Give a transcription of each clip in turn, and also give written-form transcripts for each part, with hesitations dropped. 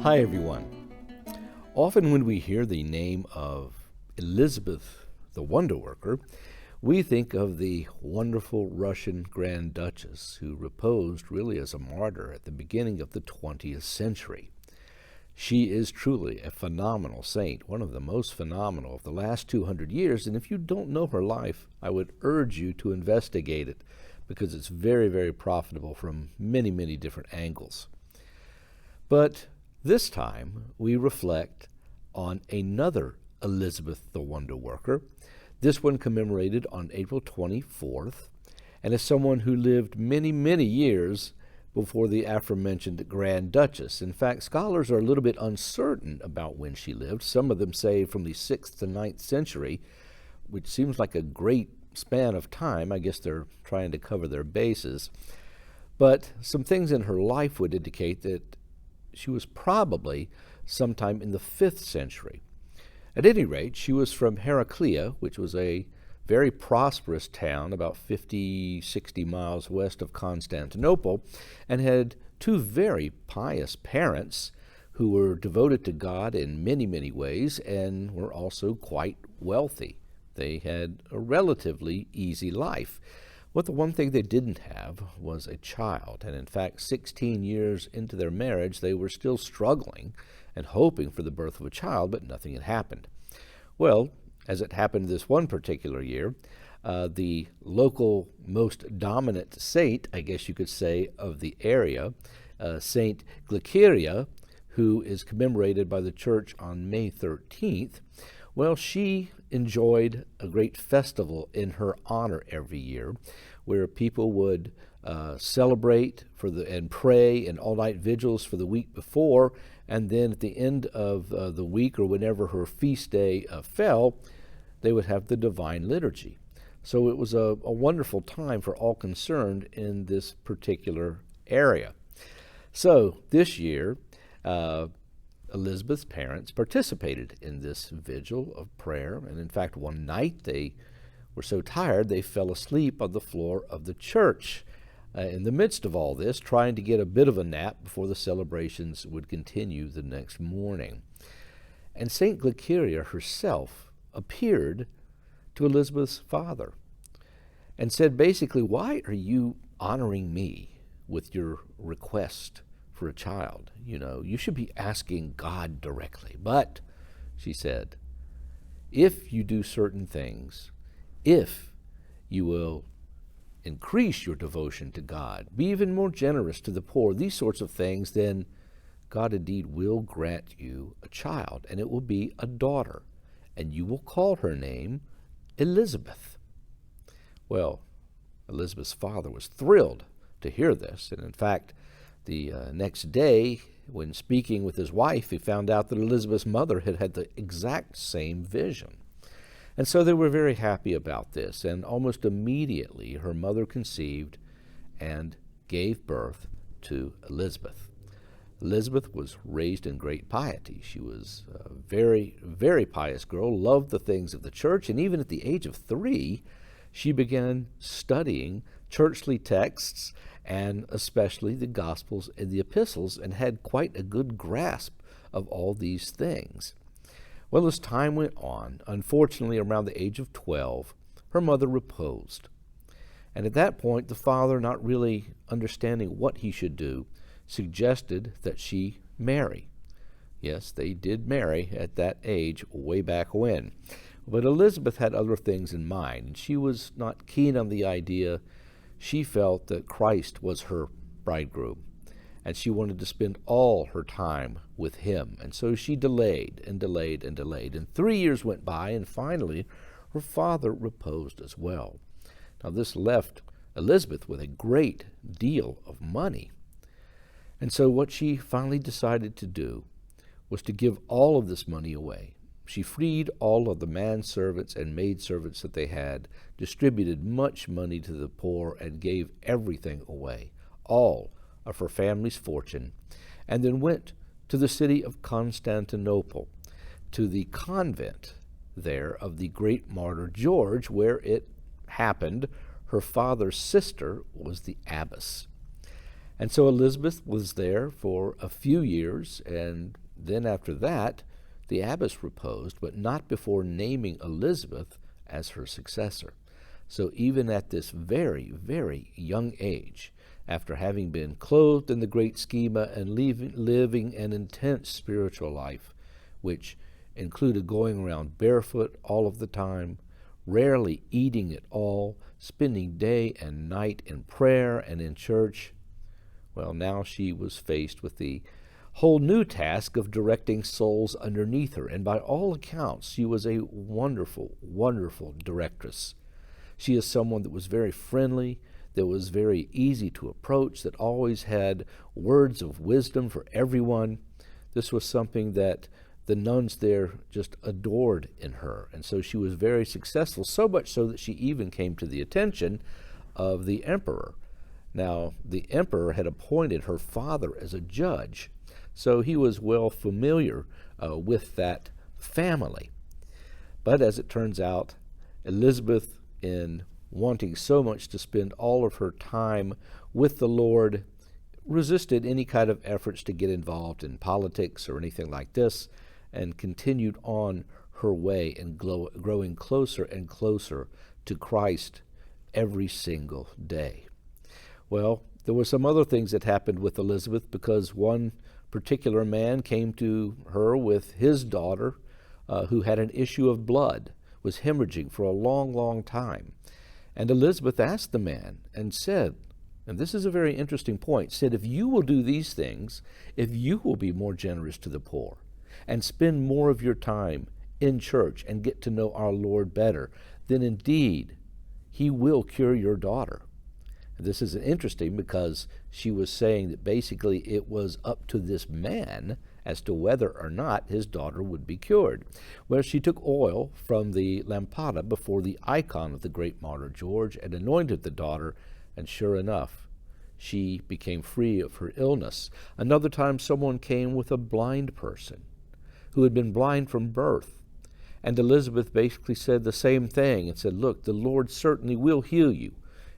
Hi, everyone. Often when we hear the name of Elizabeth the Wonderworker, we think of the wonderful Russian Grand Duchess who reposed really as a martyr at the beginning of the 20th century. She is truly a phenomenal saint, one of the most phenomenal of the last 200 years, and if you don't know her life, I would urge you to investigate it because it's very, very profitable from many, many different angles. But this time, we reflect on another Elizabeth the Wonderworker, this one commemorated on April 24th, and is someone who lived many, many years before the aforementioned Grand Duchess. In fact, scholars are a little bit uncertain about when she lived. Some of them say from the 6th to 9th century, which seems like a great span of time. I guess they're trying to cover their bases. But some things in her life would indicate that she was probably sometime in the 5th century. At any rate, she was from Heraclea, which was a very prosperous town about 50, 60 miles west of Constantinople, and had two very pious parents who were devoted to God in many, many ways and were also quite wealthy. They had a relatively easy life. But the one thing they didn't have was a child, and in fact, 16 years into their marriage, they were still struggling and hoping for the birth of a child, but nothing had happened. Well, as it happened this one particular year, the local most dominant saint, I guess you could say, of the area, Saint Glyceria, who is commemorated by the church on May 13th, well, she enjoyed a great festival in her honor every year, where people would celebrate and pray and all-night vigils for the week before, and then at the end of the week or whenever her feast day fell, they would have the Divine Liturgy. So it was a wonderful time for all concerned in this particular area. So this year, Elizabeth's parents participated in this vigil of prayer, and in fact, one night they were so tired they fell asleep on the floor of the church in the midst of all this, trying to get a bit of a nap before the celebrations would continue the next morning. And St. Glyceria herself appeared to Elizabeth's father and said basically, "Why are you honoring me with your request for a child? You should be asking God directly." But, she said, if you do certain things, if you will increase your devotion to God, be even more generous to the poor, these sorts of things, then God indeed will grant you a child, and it will be a daughter, and you will call her name Elizabeth. Well, Elizabeth's father was thrilled to hear this, and in fact, the next day, when speaking with his wife, he found out that Elizabeth's mother had had the exact same vision. And so they were very happy about this, and almost immediately her mother conceived and gave birth to Elizabeth. Elizabeth was raised in great piety. She was a very, very pious girl, loved the things of the church, and even at the age of 3, she began studying churchly texts and especially the Gospels and the Epistles, and had quite a good grasp of all these things. Well, as time went on, unfortunately around the age of 12, her mother reposed. And at that point, the father, not really understanding what he should do, suggested that she marry. Yes, they did marry at that age way back when. But Elizabeth had other things in mind, and she was not keen on the idea. She felt that Christ was her bridegroom, and she wanted to spend all her time with him. And so she delayed and delayed and delayed. And 3 years went by, and finally her father reposed as well. Now this left Elizabeth with a great deal of money. And so what she finally decided to do was to give all of this money away. She freed all of the manservants and maidservants that they had, distributed much money to the poor, and gave everything away, all of her family's fortune, and then went to the city of Constantinople, to the convent there of the great martyr George, where it happened her father's sister was the abbess. And so Elizabeth was there for a few years, and then after that, the abbess reposed, but not before naming Elizabeth as her successor. So even at this very, very young age, after having been clothed in the great schema and living an intense spiritual life, which included going around barefoot all of the time, rarely eating at all, spending day and night in prayer and in church, well, now she was faced with the whole new task of directing souls underneath her, and by all accounts, she was a wonderful, wonderful directress. She is someone that was very friendly, that was very easy to approach, that always had words of wisdom for everyone. This was something that the nuns there just adored in her, and so she was very successful, so much so that she even came to the attention of the emperor. Now, the emperor had appointed her father as a judge, so he was well familiar with that family. But as it turns out, Elizabeth, in wanting so much to spend all of her time with the Lord, resisted any kind of efforts to get involved in politics or anything like this, and continued on her way and growing closer and closer to Christ every single day. Well, there were some other things that happened with Elizabeth, because one particular man came to her with his daughter who had an issue of blood, was hemorrhaging for a long, long time. And Elizabeth asked the man and said, and this is a very interesting point, said, if you will do these things, if you will be more generous to the poor and spend more of your time in church and get to know our Lord better, then indeed he will cure your daughter. This is interesting because she was saying that basically it was up to this man as to whether or not his daughter would be cured. Well, she took oil from the lampada before the icon of the great martyr George and anointed the daughter, and sure enough, she became free of her illness. Another time, someone came with a blind person who had been blind from birth. And Elizabeth basically said the same thing and said, look, the Lord certainly will heal you.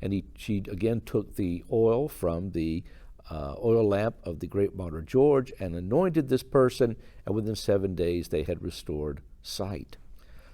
And she again took the oil from the oil lamp of the great martyr George and anointed this person, and within 7 days they had restored sight.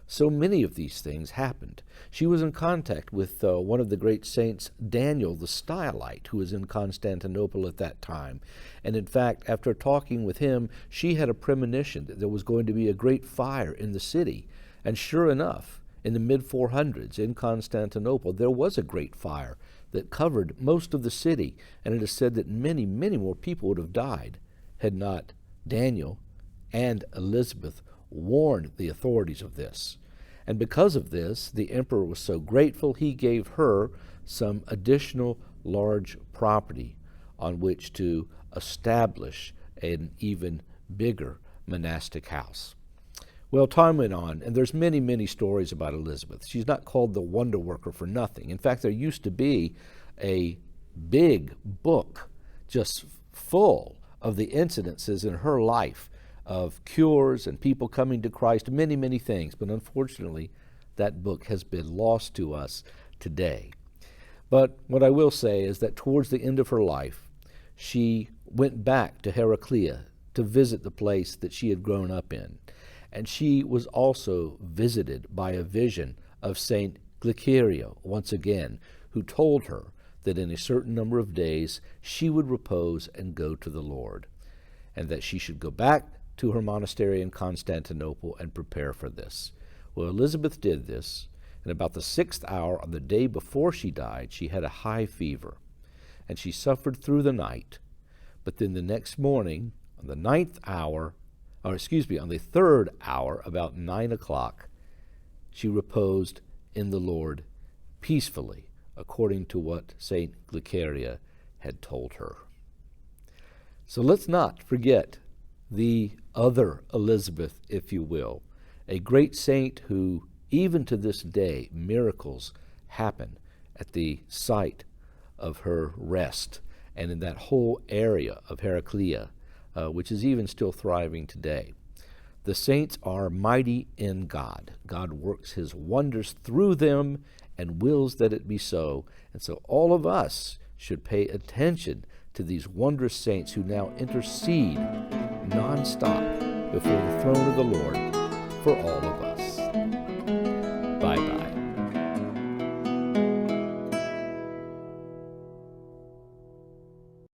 So many of these things happened. She was in contact with one of the great saints, Daniel the Stylite, who was in Constantinople at that time. And in fact, after talking with him, she had a premonition that there was going to be a great fire in the city. And sure enough, in the mid-400s in Constantinople, there was a great fire that covered most of the city, and it is said that many, many more people would have died had not Daniel and Elizabeth warned the authorities of this. And because of this, the emperor was so grateful, he gave her some additional large property on which to establish an even bigger monastic house. Well, time went on, and there's many, many stories about Elizabeth. She's not called the Wonderworker for nothing. In fact, there used to be a big book just full of the incidences in her life of cures and people coming to Christ, many, many things. But unfortunately, that book has been lost to us today. But what I will say is that towards the end of her life, she went back to Heraclea to visit the place that she had grown up in. And she was also visited by a vision of Saint Glyceria once again, who told her that in a certain number of days she would repose and go to the Lord, and that she should go back to her monastery in Constantinople and prepare for this. Well, Elizabeth did this, and about the 6th hour on the day before she died, she had a high fever, and she suffered through the night. But then the next morning, on the 9th hour, on the 3rd hour, about 9 o'clock, she reposed in the Lord peacefully, according to what St. Glyceria had told her. So let's not forget the other Elizabeth, if you will, a great saint who, even to this day, miracles happen at the site of her rest and in that whole area of Heraclea, which is even still thriving today. The saints are mighty in God. God works his wonders through them and wills that it be so. And so all of us should pay attention to these wondrous saints who now intercede nonstop before the throne of the Lord for all of us.